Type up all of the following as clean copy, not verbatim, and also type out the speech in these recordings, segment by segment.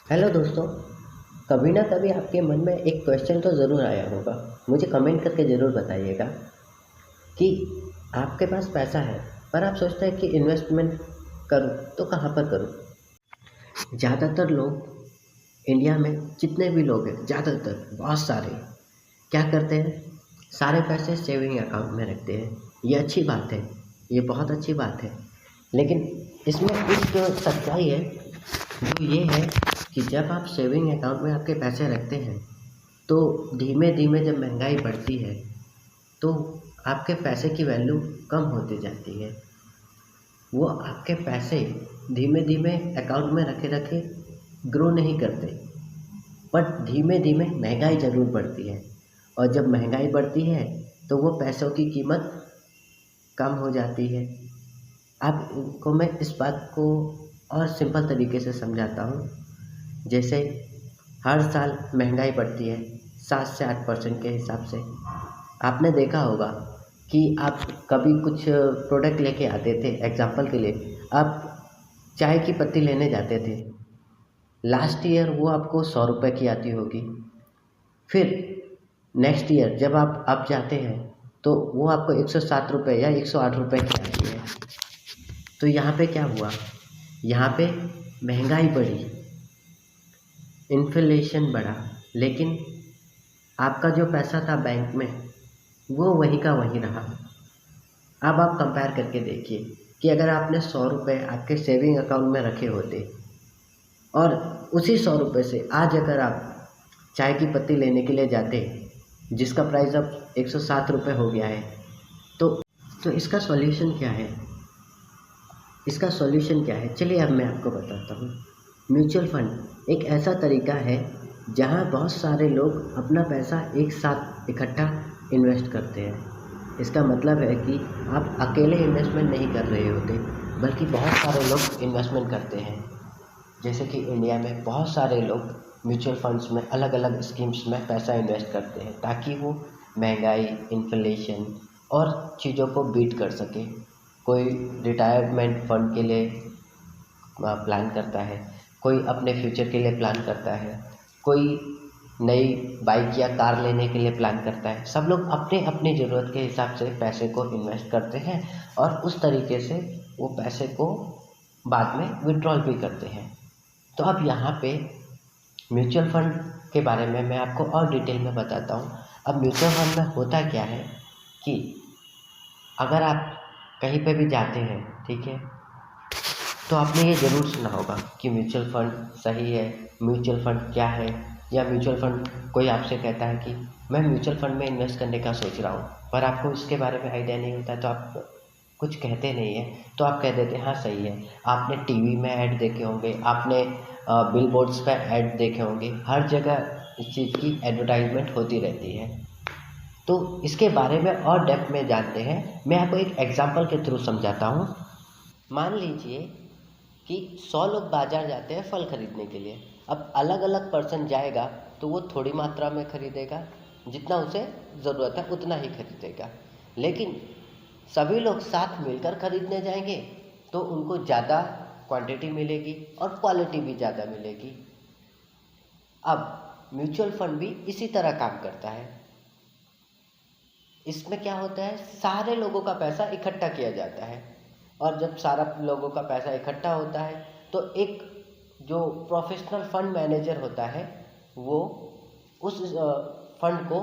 Hello दोस्तों। कभी ना कभी आपके मन में एक क्वेश्चन तो ज़रूर आया होगा। मुझे कमेंट करके ज़रूर बताइएगा कि आपके पास पैसा है पर आप सोचते हैं कि इन्वेस्टमेंट करूं तो कहाँ पर करूं। ज़्यादातर लोग इंडिया में जितने भी लोग हैं, ज़्यादातर बहुत सारे क्या करते हैं, सारे पैसे सेविंग अकाउंट में रखते हैं। ये अच्छी बात है, ये बहुत अच्छी बात है। लेकिन इसमें एक सच्चाई है, जो ये है कि जब आप सेविंग अकाउंट में आपके पैसे रखते हैं तो धीमे धीमे जब महंगाई बढ़ती है तो आपके पैसे की वैल्यू कम होती जाती है। वो आपके पैसे धीमे धीमे अकाउंट में रखे रखे ग्रो नहीं करते, बट धीमे धीमे महंगाई ज़रूर बढ़ती है। और जब महंगाई बढ़ती है तो वो पैसों की कीमत कम हो जाती है। आपको मैं इस बात को और सिंपल तरीके से समझाता हूँ। जैसे हर साल महंगाई बढ़ती है 7 से 8% के हिसाब से। आपने देखा होगा कि आप कभी कुछ प्रोडक्ट लेके आते थे, एग्जांपल के लिए आप चाय की पत्ती लेने जाते थे। लास्ट ईयर वो आपको 100 रुपये की आती होगी। फिर नेक्स्ट ईयर जब आप अब जाते हैं तो वो आपको 107 रुपये या 108 रुपये की आती है। तो यहाँ पे क्या हुआ, यहाँ पे महंगाई बढ़ी, इन्फ्लेशन बढ़ा, लेकिन आपका जो पैसा था बैंक में वो वही का वही रहा। अब आप कंपेयर करके देखिए कि अगर आपने 100 रुपये आपके सेविंग अकाउंट में रखे होते और उसी 100 रुपये से आज अगर आप चाय की पत्ती लेने के लिए जाते जिसका प्राइस अब 107 रुपये हो गया है, तो इसका सॉल्यूशन क्या है? इसका सॉल्यूशन क्या है, चलिए अब मैं आपको बताता हूँ। म्यूचुअल फंड एक ऐसा तरीका है जहाँ बहुत सारे लोग अपना पैसा एक साथ इकट्ठा इन्वेस्ट करते हैं। इसका मतलब है कि आप अकेले इन्वेस्टमेंट नहीं कर रहे होते, बल्कि बहुत सारे लोग इन्वेस्टमेंट करते हैं। जैसे कि इंडिया में बहुत सारे लोग म्यूचुअल फंड्स में अलग अलग स्कीम्स में पैसा इन्वेस्ट करते हैं ताकि वो महंगाई, इन्फ्लेशन और चीज़ों को बीट कर सके। कोई रिटायरमेंट फंड के लिए प्लान करता है, कोई अपने फ्यूचर के लिए प्लान करता है, कोई नई बाइक या कार लेने के लिए प्लान करता है। सब लोग अपने अपनी ज़रूरत के हिसाब से पैसे को इन्वेस्ट करते हैं और उस तरीके से वो पैसे को बाद में विड्रॉल भी करते हैं। तो अब यहाँ पे म्यूचुअल फंड के बारे में मैं आपको और डिटेल में बताता हूँ। अब म्यूचुअल फंड में होता क्या है कि अगर आप कहीं पे भी जाते हैं, ठीक है, तो आपने ये ज़रूर सुना होगा कि म्यूचुअल फंड सही है, म्यूचुअल फंड क्या है, या म्यूचुअल फंड कोई आपसे कहता है कि मैं म्यूचुअल फंड में इन्वेस्ट करने का सोच रहा हूँ, पर आपको इसके बारे में आइडिया नहीं होता, तो आप कुछ कहते नहीं हैं, तो आप कह देते हैं हाँ सही है। आपने टीवी में ऐड देखे होंगे, आपने बिल बोर्ड्स पर ऐड देखे होंगे, हर जगह इस चीज़ की एडवर्टाइजमेंट होती रहती है। तो इसके बारे में और डेप्थ में जानते हैं। मैं आपको एक एग्जांपल के थ्रू समझाता हूँ। मान लीजिए कि 100 लोग बाज़ार जाते हैं फल खरीदने के लिए। अब अलग अलग पर्सन जाएगा तो वो थोड़ी मात्रा में खरीदेगा, जितना उसे ज़रूरत है उतना ही खरीदेगा। लेकिन सभी लोग साथ मिलकर खरीदने जाएंगे तो उनको ज़्यादा क्वांटिटी मिलेगी और क्वालिटी भी ज़्यादा मिलेगी। अब म्यूचुअल फंड भी इसी तरह काम करता है। इसमें क्या होता है, सारे लोगों का पैसा इकट्ठा किया जाता है, और जब सारा लोगों का पैसा इकट्ठा होता है तो एक जो प्रोफेशनल फंड मैनेजर होता है वो उस फंड को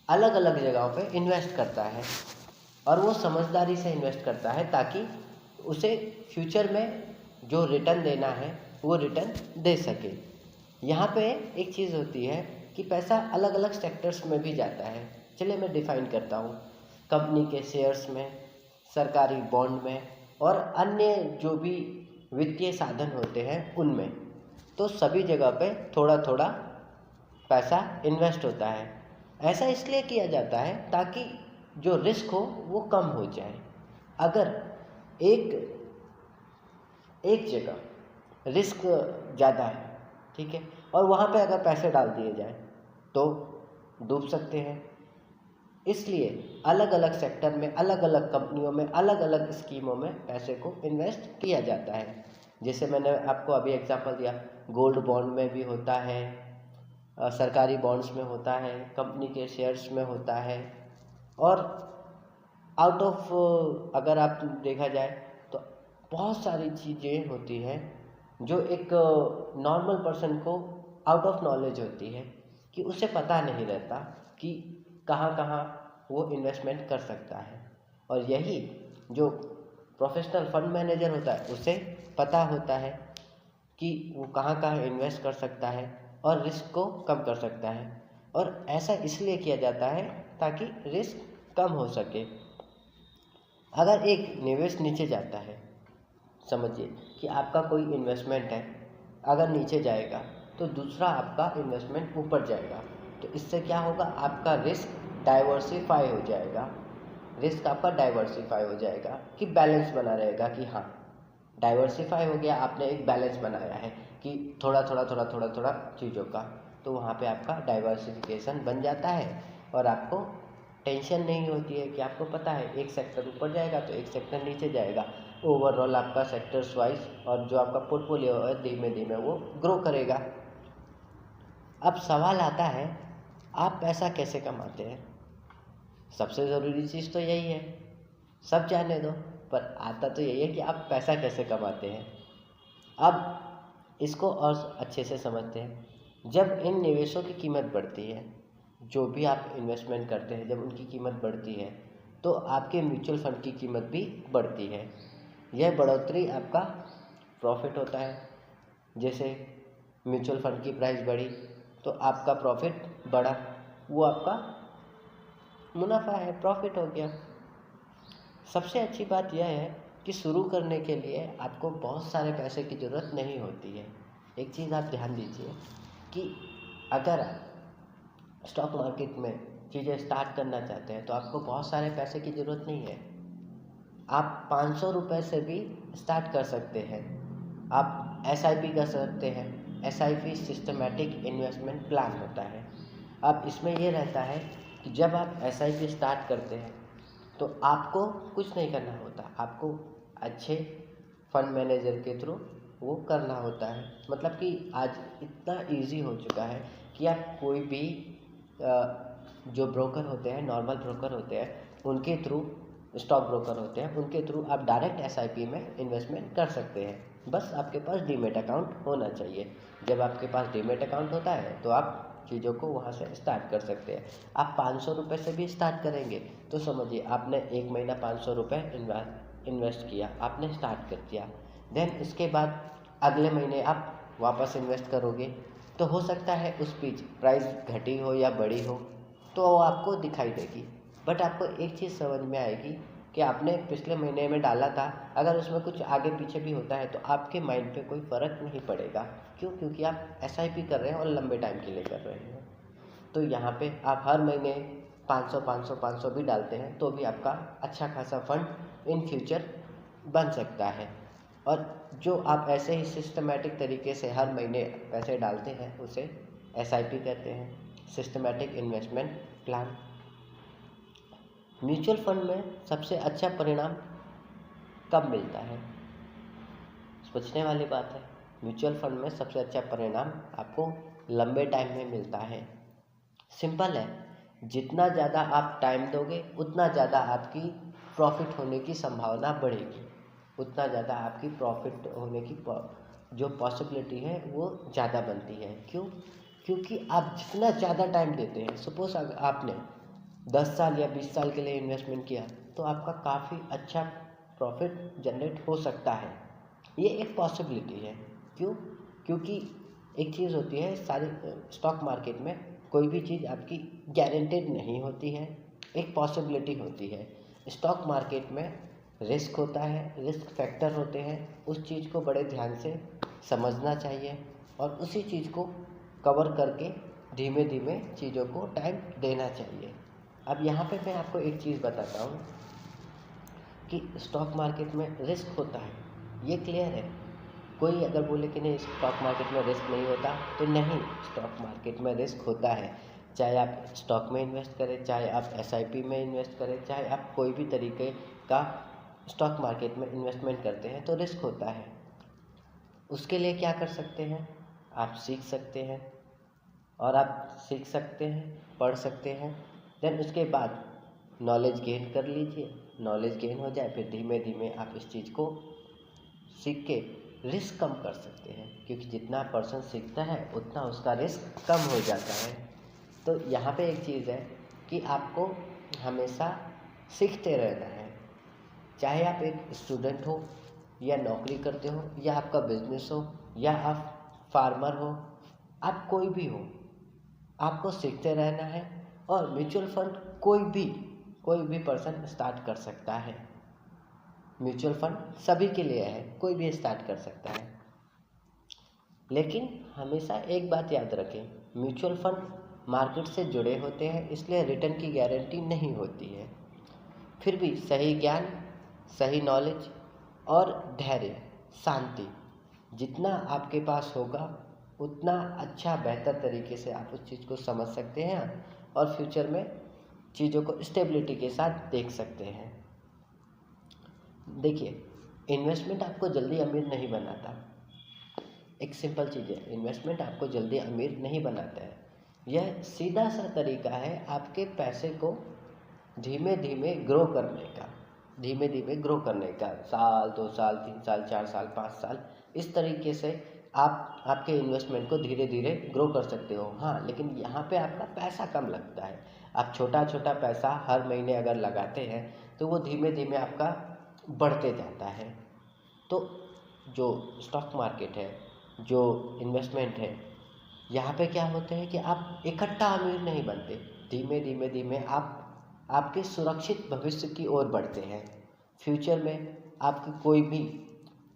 अलग अलग जगहों पे इन्वेस्ट करता है, और वो समझदारी से इन्वेस्ट करता है ताकि उसे फ्यूचर में जो रिटर्न देना है वो रिटर्न दे सके। यहाँ पे एक चीज़ होती है कि पैसा अलग अलग सेक्टर्स में भी जाता है। चलिए मैं डिफ़ाइन करता हूँ। कंपनी के शेयर्स में, सरकारी बॉन्ड में, और अन्य जो भी वित्तीय साधन होते हैं उनमें, तो सभी जगह पे थोड़ा थोड़ा पैसा इन्वेस्ट होता है। ऐसा इसलिए किया जाता है ताकि जो रिस्क हो वो कम हो जाए। अगर एक एक जगह रिस्क ज़्यादा है, ठीक है, और वहाँ पे अगर पैसे डाल दिए जाए तो डूब सकते हैं। इसलिए अलग अलग सेक्टर में, अलग अलग कंपनियों में, अलग अलग स्कीमों में पैसे को इन्वेस्ट किया जाता है। जैसे मैंने आपको अभी एग्जांपल दिया, गोल्ड बॉन्ड में भी होता है, सरकारी बॉन्ड्स में होता है, कंपनी के शेयर्स में होता है, और आउट ऑफ अगर आप देखा जाए तो बहुत सारी चीज़ें होती हैं जो एक नॉर्मल पर्सन को आउट ऑफ नॉलेज होती है, कि उसे पता नहीं रहता कि कहाँ कहाँ वो इन्वेस्टमेंट कर सकता है। और यही जो प्रोफेशनल फंड मैनेजर होता है उसे पता होता है कि वो कहाँ कहाँ इन्वेस्ट कर सकता है और रिस्क को कम कर सकता है। और ऐसा इसलिए किया जाता है ताकि रिस्क कम हो सके। अगर एक निवेश नीचे जाता है, समझिए कि आपका कोई इन्वेस्टमेंट है, अगर नीचे जाएगा तो दूसरा आपका इन्वेस्टमेंट ऊपर जाएगा, तो इससे क्या होगा, आपका रिस्क डाइवर्सिफाई हो जाएगा। रिस्क आपका डाइवर्सिफाई हो जाएगा कि बैलेंस बना रहेगा, कि हाँ डाइवर्सिफाई हो गया, आपने एक बैलेंस बनाया है कि थोड़ा थोड़ा थोड़ा थोड़ा थोड़ा चीज़ों का, तो वहाँ पे आपका डाइवर्सिफिकेशन बन जाता है और आपको टेंशन नहीं होती है कि आपको पता है एक सेक्टर ऊपर जाएगा तो एक सेक्टर नीचे जाएगा। ओवरऑल आपका सेक्टर्स वाइज और जो आपका पोर्टफोलियो है धीमे धीमे वो ग्रो करेगा। अब सवाल आता है, आप पैसा कैसे कमाते हैं? सबसे ज़रूरी चीज़ तो यही है, सब जाने दो, पर आता तो यही है कि आप पैसा कैसे कमाते हैं। अब इसको और अच्छे से समझते हैं। जब इन निवेशों की कीमत बढ़ती है, जो भी आप इन्वेस्टमेंट करते हैं, जब उनकी कीमत बढ़ती है तो आपके म्यूचुअल फंड की कीमत भी बढ़ती है। यह बढ़ोतरी आपका प्रॉफिट होता है। जैसे म्यूचुअल फंड की प्राइस बढ़ी तो आपका प्रॉफिट बढ़ा, वो आपका मुनाफा है, प्रॉफिट हो गया। सबसे अच्छी बात यह है कि शुरू करने के लिए आपको बहुत सारे पैसे की ज़रूरत नहीं होती है। एक चीज़ आप ध्यान दीजिए कि अगर आप स्टॉक मार्केट में चीज़ें स्टार्ट करना चाहते हैं तो आपको बहुत सारे पैसे की ज़रूरत नहीं है। आप 500 रुपये से भी स्टार्ट कर सकते हैं। आप SIP कर सकते हैं। SIP सिस्टमेटिक इन्वेस्टमेंट प्लान होता है। अब इसमें ये रहता है कि जब आप SIP स्टार्ट करते हैं तो आपको कुछ नहीं करना होता, आपको अच्छे फंड मैनेजर के थ्रू वो करना होता है। मतलब कि आज इतना इजी हो चुका है कि आप कोई भी जो ब्रोकर होते हैं, नॉर्मल ब्रोकर होते हैं, उनके थ्रू, स्टॉक ब्रोकर होते हैं, उनके थ्रू आप डायरेक्ट SIP में इन्वेस्टमेंट कर सकते हैं। बस आपके पास डीमेट अकाउंट होना चाहिए। जब आपके पास डीमेट अकाउंट होता है तो आप चीज़ों को वहाँ से स्टार्ट कर सकते हैं। आप 500 रुपये से भी स्टार्ट करेंगे तो समझिए आपने एक महीना 500 रुपये इन्वेस्ट किया, आपने स्टार्ट कर दिया। देन इसके बाद अगले महीने आप वापस इन्वेस्ट करोगे तो हो सकता है उस बीच प्राइस घटी हो या बढ़ी हो तो वो आपको दिखाई देगी। बट आपको एक चीज़ समझ में आएगी कि आपने पिछले महीने में डाला था, अगर उसमें कुछ आगे पीछे भी होता है तो आपके माइंड पे कोई फ़र्क नहीं पड़ेगा। क्यों? क्योंकि आप SIP कर रहे हैं और लंबे टाइम के लिए कर रहे हैं। तो यहाँ पे आप हर महीने 500 भी डालते हैं तो भी आपका अच्छा खासा फंड इन फ्यूचर बन सकता है। और जो आप ऐसे ही सिस्टमेटिक तरीके से हर महीने पैसे डालते हैं उसे SIP कहते हैं, systematic investment plan. Mutual fund में सबसे अच्छा परिणाम कब मिलता है? सोचने वाली बात है। म्यूचुअल फंड में सबसे अच्छा परिणाम आपको लंबे टाइम में मिलता है। सिंपल है, जितना ज़्यादा आप टाइम दोगे उतना ज़्यादा आपकी प्रॉफिट होने की संभावना बढ़ेगी, उतना ज़्यादा आपकी प्रॉफिट होने की जो पॉसिबिलिटी है वो ज़्यादा बनती है। क्यों? क्योंकि आप जितना ज़्यादा टाइम देते हैं, सपोज अगर आपने 10 साल या 20 साल के लिए इन्वेस्टमेंट किया तो आपका काफ़ी अच्छा प्रॉफिट जनरेट हो सकता है। ये एक पॉसिबिलिटी है। क्यों? क्योंकि एक चीज़ होती है, सारी स्टॉक मार्केट में कोई भी चीज़ आपकी गारंटेड नहीं होती है, एक पॉसिबिलिटी होती है। स्टॉक मार्केट में रिस्क होता है, रिस्क फैक्टर होते हैं, उस चीज़ को बड़े ध्यान से समझना चाहिए और उसी चीज़ को कवर करके धीमे धीमे चीज़ों को टाइम देना चाहिए। अब यहाँ पे मैं आपको एक चीज़ बताता हूँ कि स्टॉक मार्केट में रिस्क होता है, ये क्लियर है। कोई अगर बोले कि नहीं स्टॉक मार्केट में रिस्क नहीं होता तो नहीं, स्टॉक मार्केट में रिस्क होता है। चाहे आप स्टॉक में इन्वेस्ट करें, चाहे आप SIP में इन्वेस्ट करें, चाहे आप कोई भी तरीके का स्टॉक मार्केट में इन्वेस्टमेंट करते हैं तो रिस्क होता है। उसके लिए क्या कर सकते हैं, आप सीख सकते हैं, और आप सीख सकते हैं, पढ़ सकते हैं। देन उसके बाद नॉलेज गेन कर लीजिए। नॉलेज गेन हो जाए फिर धीमे धीमे आप इस चीज़ को सीख के रिस्क कम कर सकते हैं, क्योंकि जितना पर्सन सीखता है उतना उसका रिस्क कम हो जाता है। तो यहाँ पे एक चीज़ है कि आपको हमेशा सीखते रहना है। चाहे आप एक स्टूडेंट हो या नौकरी करते हो या आपका बिजनेस हो या आप फार्मर हो, आप कोई भी हो, आपको सीखते रहना है। और म्यूचुअल फंड कोई भी पर्सन स्टार्ट कर सकता है। म्यूचुअल फंड सभी के लिए है, कोई भी स्टार्ट कर सकता है। लेकिन हमेशा एक बात याद रखें, म्यूचुअल फंड मार्केट से जुड़े होते हैं, इसलिए रिटर्न की गारंटी नहीं होती है। फिर भी सही ज्ञान, सही नॉलेज और धैर्य, शांति जितना आपके पास होगा उतना अच्छा बेहतर तरीके से आप उस चीज़ को समझ सकते हैं और फ्यूचर में चीज़ों को स्टेबिलिटी के साथ देख सकते हैं। देखिए, इन्वेस्टमेंट आपको जल्दी अमीर नहीं बनाता। एक सिंपल चीज़ है, इन्वेस्टमेंट आपको जल्दी अमीर नहीं बनाता है। यह सीधा सा तरीका है आपके पैसे को धीमे धीमे ग्रो करने का, धीमे धीमे ग्रो करने का। साल 2 साल 3 साल 4 साल 5 साल इस तरीके से आप आपके इन्वेस्टमेंट को धीरे धीरे ग्रो कर सकते हो। हाँ, लेकिन यहाँ पे आपका पैसा कम लगता है। आप छोटा छोटा पैसा हर महीने अगर लगाते हैं तो वो धीमे धीमे आपका बढ़ते जाता है। तो जो स्टॉक मार्केट है, जो इन्वेस्टमेंट है, यहाँ पे क्या होता है कि आप इकट्ठा अमीर नहीं बनते, धीमे धीमे धीमे आप आपके सुरक्षित भविष्य की ओर बढ़ते हैं। फ्यूचर में आपकी कोई भी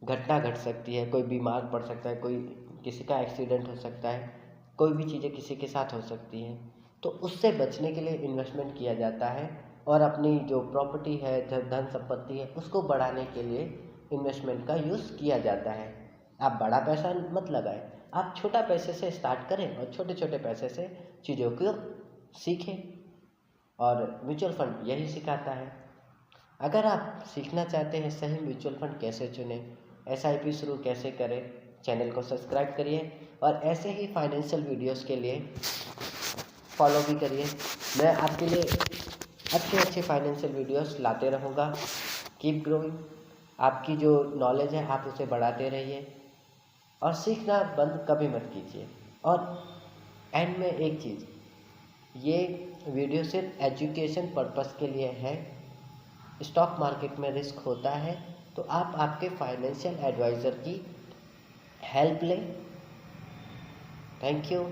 घटना घट सकती है, कोई बीमार पड़ सकता है, कोई किसी का एक्सीडेंट हो सकता है, कोई भी चीज़ें किसी के साथ हो सकती हैं। तो उससे बचने के लिए इन्वेस्टमेंट किया जाता है और अपनी जो प्रॉपर्टी है, धन संपत्ति है, उसको बढ़ाने के लिए इन्वेस्टमेंट का यूज़ किया जाता है। आप बड़ा पैसा मत लगाएं, आप छोटा पैसे से स्टार्ट करें और छोटे छोटे पैसे से चीज़ों को सीखें। और म्यूचुअल फंड यही सिखाता है। अगर आप सीखना चाहते हैं सही म्यूचुअल फंड कैसे चुनें, SIP शुरू कैसे करें, चैनल को सब्सक्राइब करिए और ऐसे ही फाइनेंशियल वीडियोस के लिए फॉलो भी करिए। मैं आपके लिए अच्छे अच्छे फाइनेंशियल वीडियोस लाते रहूँगा। Keep growing. आपकी जो नॉलेज है आप उसे बढ़ाते रहिए और सीखना बंद कभी मत कीजिए। और एंड में एक चीज़, ये वीडियो सिर्फ एजुकेशन पर्पस के लिए है। स्टॉक मार्केट में रिस्क होता है, तो आप आपके फाइनेंशियल एडवाइज़र की हेल्प लें। Thank you.